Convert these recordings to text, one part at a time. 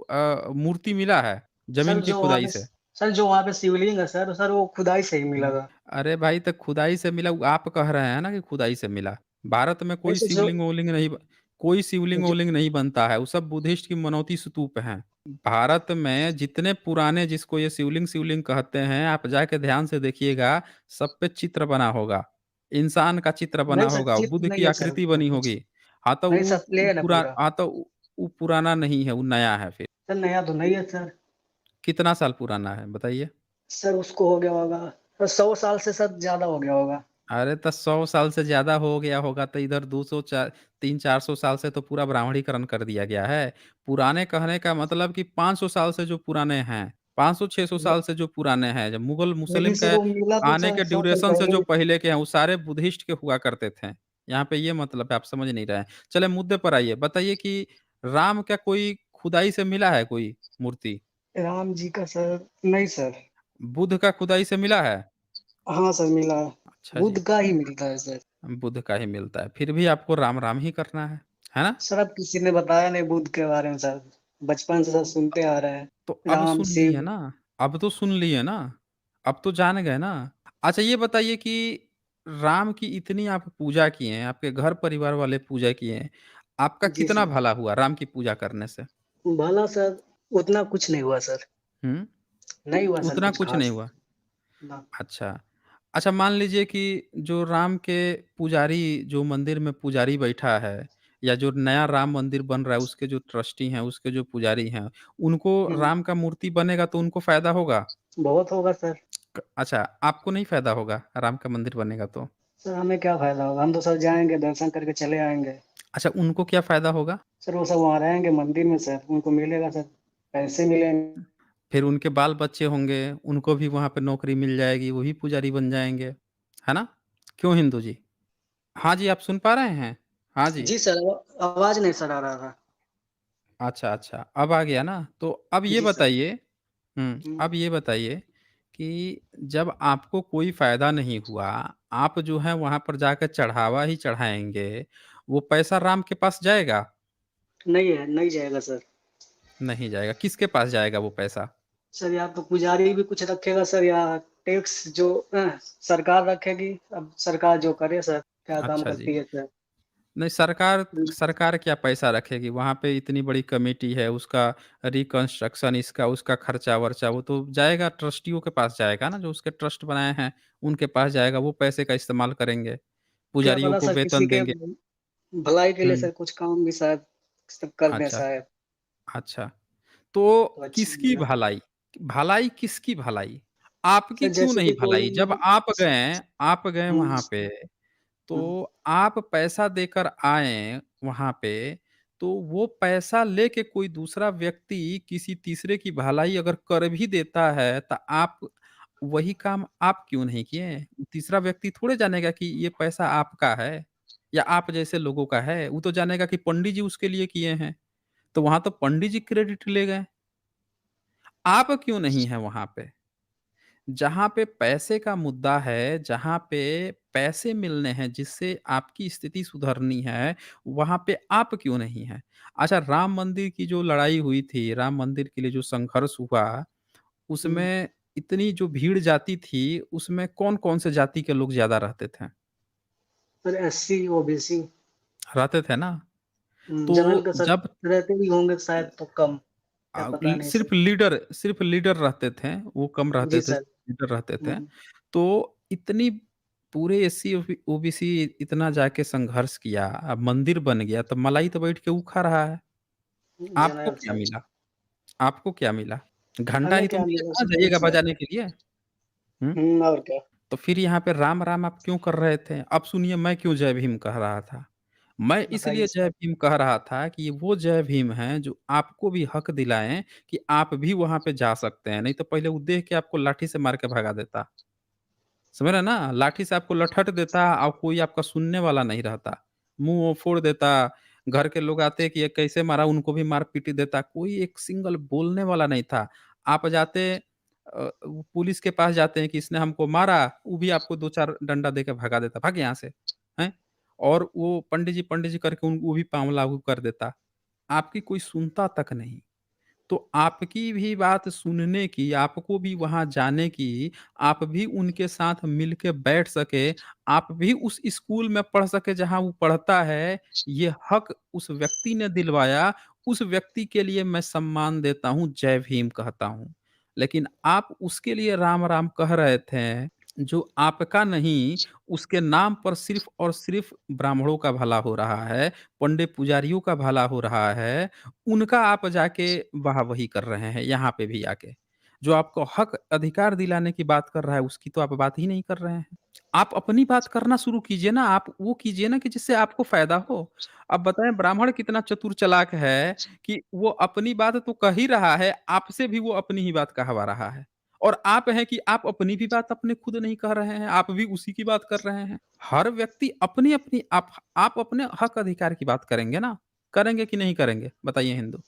मूर्ति मिला है, सर ज़मीन की जो वहाँ खुदाई पे से? सर जो वहाँ पे शिवलिंग है सर वो खुदाई से ही मिला हुँ। था। अरे भाई तो खुदाई से मिला वो आप कह रहे हैं ना कि खुदाई से मिला। भारत में नहीं कोई सर जो शिवलिंग-विवलिंग नहीं ब कोई जो शिवलिंग-विवलिंग नहीं बनता है, वो सब बुद्धिस्ट की मनौती स्तूप हैं। भारत में जितने पुराने जिसको ये शिवलिंग-शिवलिंग कहते हैं, आप जाके ध्यान से देखिएगा, सब पे चित्र बना होगा। इंसान का चित्र बना नहीं सर होगा, चिप बुद्ध की नहीं है सर आकृति बनी कुछ होगी। हाँ, तो नहीं सर प्लेन है पूरा। वो पुराना नहीं है, वो नया है फिर। सर नया तो नहीं है सर। कितना साल पुराना है बताइए? सर उसको हो गया होगा सर 100 साल से सर ज़्यादा हो गया होगा। अरे! तो 100 साल से ज़्यादा हो गया होगा तो इधर 200 चा 300-400 साल से तो पूरा ब्राह्मणीकरण कर दिया गया है। पुराने कहने का मतलब कि 500 साल से जो पुराने हैं, 500-600 साल से जो पुराने हैं, जब मुगल लेकिन मुस्लिम सर के वो मिला तो आने सर के 100 साल ड्यूरेशन से पहले जो ही। पहले के हैं, वो सारे बुद्धिस्ट के हुआ करते थे। यहाँ पे ये मतलब है, आप समझ नहीं रहे हैं। चलिए मुद्दे पर आइए, बताइए कि राम का कोई खुदाई से मिला है कोई मूर्ति? राम जी का सर नहीं सर। बुद्ध का खुदाई से मिला है? हाँ सर मिला है। अच्छा जी। बुध का ही मिलता है सर। बुध का ही मिलता है, फिर भी आपको राम-राम ही करना है ना? सर अब किसी ने बताया नहीं बुध के बारे में सर। बचपन से सर सुनते आ रहे हैं। तो अब राम, सुन लिए शिव। ना, अब तो सुन लिए ना, अब तो जान गए ना। अच्छा ये बताइए कि राम की इतनी आप पूजा किए हैं, आपके घर परिवार वाले पूजा किए हैं, आपका जी कितना सर। भला हुआ राम की पूजा करने से? भला सर उतना कुछ नहीं हुआ सर। हुँ, नहीं हुआ सर उतना कुछ कुछ नहीं खास। हुआ। ना। अच्छा। अच्छा मान लीजिए कि जो राम के पुजारी जो मंदिर में पुजारी बैठा है या जो नया राम मंदिर बन रहा है उसके जो ट्रस्टी हैं, उसके जो पुजारी हैं, उनको हुँ, राम का मूर्ति बनेगा तो उनको फ़ायदा होगा? बहुत होगा सर। अच्छा, आपको नहीं फ़ायदा होगा राम का मंदिर बनेगा तो? सर हमें क्या फ़ायदा होगा? हम तो सर जाएँगे, दर्शन करके चले आएँगे। अच्छा उनको क्या फ़ायदा होगा? सर वो सब वहाँ रहेंगे मंदिर में सर, उनको मिलेगा सर, पैसे मिलेंगे। फिर उनके बाल-बच्चे होंगे, उनको भी वहाँ पे नौकरी मिल जाएगी, वो भी पुजारी बन जाएँगे, है ना? क्यों हिंदू जी? हाँ जी, आप सुन पा रहे हैं? हाँ जी। जी सर, वो आवाज़ नहीं सर आ रहा था। अच्छा, अच्छा, अब आ गया ना? तो अब ये जी सर। बताइए हुँ, अब ये बताइए कि जब आपको कोई फ़ायदा नहीं हुआ, आप जो है वहाँ पर जाकर चढ़ावा ही चढ़ाएँगे, वो पैसा राम के पास जाएगा? नहीं है, नहीं जाएगा सर। नहीं जाएगा, किसके पास जाएगा वो पैसा? सर या तो पुजारी भी कुछ रखेगा सर या टैक्स जो सरकार रखेगी। अब सरकार जो करे सर, क्या काम अच्छा जी। करती है सर। नहीं सरकार सरकार क्या पैसा रखेगी? वहाँ पे इतनी बड़ी कमिटी है, उसका रिकंस्ट्रक्शन इसका, उसका खर्चा-वर्चा वो तो जाएगा ट्रस्टियों के पास जाएगा ना, जो उसके ट्रस्ट बनाए हैं, उनके पास जाएगा, वो पैसे का इस्तेमाल करेंगे, क्या पुजारियों पता को सर किसी वेतन के देंगे। भलाई के लिए हुँ, सर कुछ काम भी शायद सब कर दें अच्छा, शायद, अच्छा। तो तो अच्छा किसकी रहेगा। भलाई? भलाई किसकी भलाई? आपकी सर क्यों जैसे नहीं कि भलाई? जब कोई आप गए हुँ, वहाँ पे हुँ, तो आप पैसा देकर आए वहाँ पे, तो वो पैसा लेके कोई दूसरा व्यक्ति किसी तीसरे की भलाई अगर कर भी देता है, तो आप वही काम आप क्यों नहीं किए? तीसरा व्यक्ति थोड़े जानेगा कि ये पैसा आपका है या आप जैसे लोगों का है। वो तो जानेगा कि पंडित जी उसके लिए किए हैं, तो वहाँ तो पंडित जी क्रेडिट ले गए। आप क्यों नहीं हैं वहाँ पे? जहाँ पे पैसे का मुद्दा है, जहाँ पे पैसे मिलने हैं, जिससे आपकी स्थिति सुधरनी है, वहाँ पे आप क्यों नहीं हैं? अच्छा राम मंदिर की जो लड़ाई हुई थी, राम मंदिर के लिए जो संघर्ष हुआ, हुँ, उसमें इतनी जो भीड़ जाती थी, उसमें कौन-कौन से जाति के लोग ज़्यादा रहते थे? सर एससी, ओबीसी रहते थे ना? जनरल तो का सर जब रहते भी होंगे शायद तो कम, क्या पता नहीं सर। सिर्फ़ लीडर रहते थे, वो कम रहते जी थे, सर। लीडर रहते थे। हुँ, तो इतनी पूरे एससी ओबीसी इतना जाके संघर्ष किया, अब मंदिर बन गया, तो मलाई तो बैठ के वो खा रहा है। आपको जनरल क्या सर। मिला? आपको क्या मिला? घंटा हमें ही तो क्या मिलेगा मिला ना सर जाइएगा कुछ नहीं। बजाने के लिए। हुँ? और क्या। तो फिर यहाँ पे राम, राम आप क्यों कर रहे थे? अब सुनिए मैं क्यों जय भीम कह रहा था। मैं बताइए इसलिए सर। जय भीम कह रहा था कि ये वो जय भीम हैं जो आपको भी हक दिलाएँ कि आप भी वहाँ पे जा सकते हैं, नहीं तो पहले वो देख के आपको लाठी से मार के भगा देता। समझ रहे हैं ना? लाठी से आपको लठट देता और कोई आपका सुनने वाला नहीं रहता। मुँह-वुँह फोड़ देता, घर के लोग आते कि ये कैसे मारा उनको भी मार-पीट देता, कोई एक सिंगल बोलने वाला नहीं था। आप जाते वो पुलिस के पास जाते हैं कि इसने हमको मारा, वो भी आपको 2-4 डंडा देके भगा देता, भाग यहाँ से, हैं? और वो पंडित जी करके उन वो भी पाँव लागू कर देता। आपकी कोई सुनता तक नहीं। तो आपकी भी बात सुनने की, आपको भी वहाँ जाने की, आप भी उनके साथ मिल के बैठ सके, आप भी उस स्कूल में पढ़ सके जहाँ वो पढ़ता है, ये हक उस व्यक्ति ने दिलवाया, उस व्यक्ति के लिए मैं सम्मान देता हूँ, जय भीम कहता हूँ। लेकिन आप उसके लिए राम-राम कह रहे थे, जो आपका नहीं, उसके नाम पर सिर्फ़ और सिर्फ़ ब्राह्मणों का भला हो रहा है, पंडित पुजारियों का भला हो रहा है, उनका आप जाके वाह-वाही कर रहे हैं, यहाँ पे भी आके। जो आपको हक अधिकार दिलाने की बात कर रहा है, उसकी तो आप बात ही नहीं कर रहे हैं। आप अपनी बात करना शुरू कीजिए ना, आप वो कीजिए ना कि जिससे आपको फ़ायदा हो। अब बताएँ ब्राह्मण कितना चतुर चालाक है कि वो अपनी बात तो कह ही रहा है, आपसे भी वो अपनी ही बात कहवा रहा है। और आप हैं कि आप अपनी भी बात अपने खुद नहीं कह रहे हैं, आप भी उसी की बात कर रहे हैं। हर व्यक्ति अपनी-अपनी आप अपने हक अधिकार की बात करेंगे ना? करेंगे कि नहीं करेंगे? बताइए हिंदू।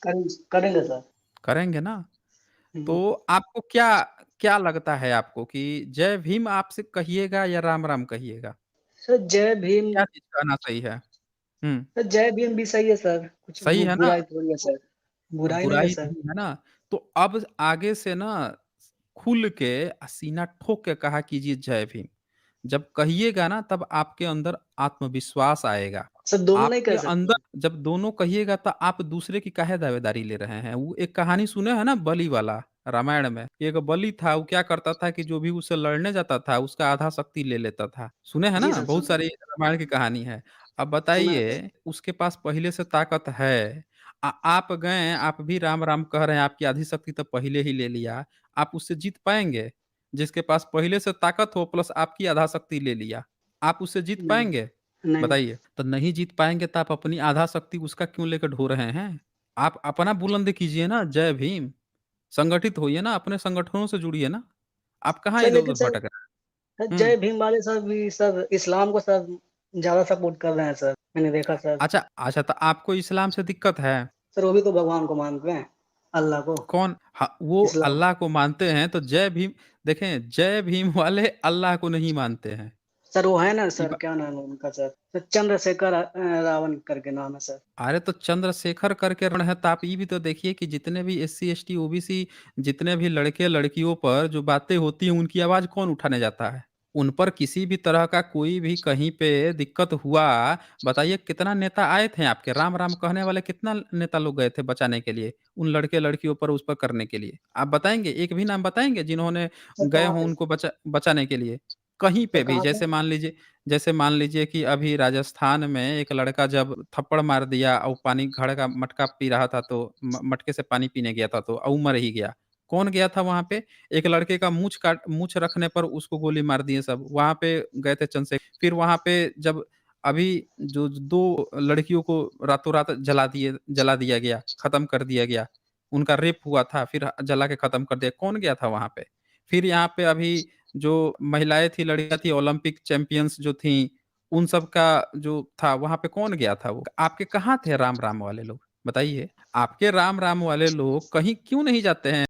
करेंगे सर। करेंगे ना? हुँ। तो आपको क्या क्या लगता है आपको कि जय भीम आपसे कहिएगा या राम-राम कहिएगा? सर जय भीम क्या चीज़ कहना सही है? हुँ, सर जय भीम भी सही है सर, कुछ सही है ना? बुराई थोड़ी है तो सर, बुराई नहीं है बुराई सर। नहीं है ना? तो अब आगे से ना खुल के सीना ठोक के कहा कीजिए जय भीम। जब कहिएगा ना तब आपके अंदर आत्मविश्वास आएगा। सर दोनों नहीं आपके कह अंदर सकते। जब दोनों कहिएगा तो आप दूसरे की काहे दावेदारी ले रहे हैं? वो एक कहानी सुने हैं ना बलि वाला रामायण में? एक बलि था वो क्या करता था कि जो भी उससे लड़ने जाता था उसका आधा शक्ति ले लेता था। सुने हैं जी ना? सर, बहुत सुना है, सारी रामायण की कहानी है। अब सुना है सर। बताइए उसके पास पहले से ताकत है। आप गए आप भी राम-राम कह रहे हैं आपकी आधी शक्ति तो पहले ही ले लिया। आप उससे जीत पाएँगे? जिसके पास पहले से ताकत हो प्लस आपकी आधा शक्ति ले लिया, आप उससे जीत नहीं, पाएँगे? नहीं, बताइए। तो नहीं जीत पाएँगे तो आप अपनी आधा शक्ति उसका क्यों लेकर ढो रहे हैं? आप अपना बुलंद कीजिए ना, जय भीम। संगठित होइए ना, अपने संगठनों से जुड़िए ना। आप कहाँ सर लेकिन इधर-उधर सर भटक रहे सर हैं? हुँ। जय भीम वाले सर भी सर इस्लाम को सर ज़्यादा सपोर्ट कर रहे हैं सर, मैंने देखा सर। अच्छा तो आपको इस्लाम से दिक्कत है? सर वो भी तो भगवान को मानते हैं, अल्लाह को, कौन वो इस्लाम। अल्लाह को मानते हैं तो जय भीम देखें, जय भीम वाले अल्लाह को नहीं मानते हैं। सर वो है ना ये सर बा क्या नाम है उनका सर? सर चंद्रशेखर रावण करके नाम है सर। अरे! तो चंद्रशेखर करके रण है, तो आप ये भी तो देखिए कि जितने भी एससी, एसटी, ओबीसी जितने भी लड़के-लड़कियों पर जो बातें होती हैं, उनकी आवाज़ कौन उठाने जाता है? उन पर किसी भी तरह का कोई भी कहीं पे दिक्कत हुआ, बताइए कितना नेता आए थे आपके? राम-राम कहने वाले कितना नेता लोग गए थे बचाने के लिए, उन लड़के-लड़कियों पर उस पर करने के लिए? आप बताएँगे? एक भी नाम बताएँगे जिन्होंने सर गए कहाँ हों पे? उनको बचाने के लिए? कहीं सर पे भी कहाँ पे? जैसे मान लीजिए कि अभी राजस्थान में एक लड़का जब थप्पड़ मार दिया और पानी घड़े का मटका पी रहा था तो मटके से पानी पीने गया था तो वो मर ही गया। कौन गया था वहाँ पे? एक लड़के का मूंछ रखने पर उसको गोली मार दिए सब। वहाँ पे गए थे चंद्रशेखर। फिर वहाँ पे जब अभी जो 2 लड़कियों को रातों-रात जला दिया गया, खत्म कर दिया गया। उनका रेप हुआ था, फिर जला के खत्म कर दिया। कौन गया था वहाँ पे? फिर यहाँ पे अभी जो महिलाएँ थी, लड़कियाँ थी, ओलंपिक चैंपियंस जो थीं, उन सब का जो था, वहाँ पे कौन गया था वो? आपके कहाँ थे राम-राम वाले लोग? बताइए। आपके राम-राम वाले लोग कहीं क्यों नहीं जाते हैं?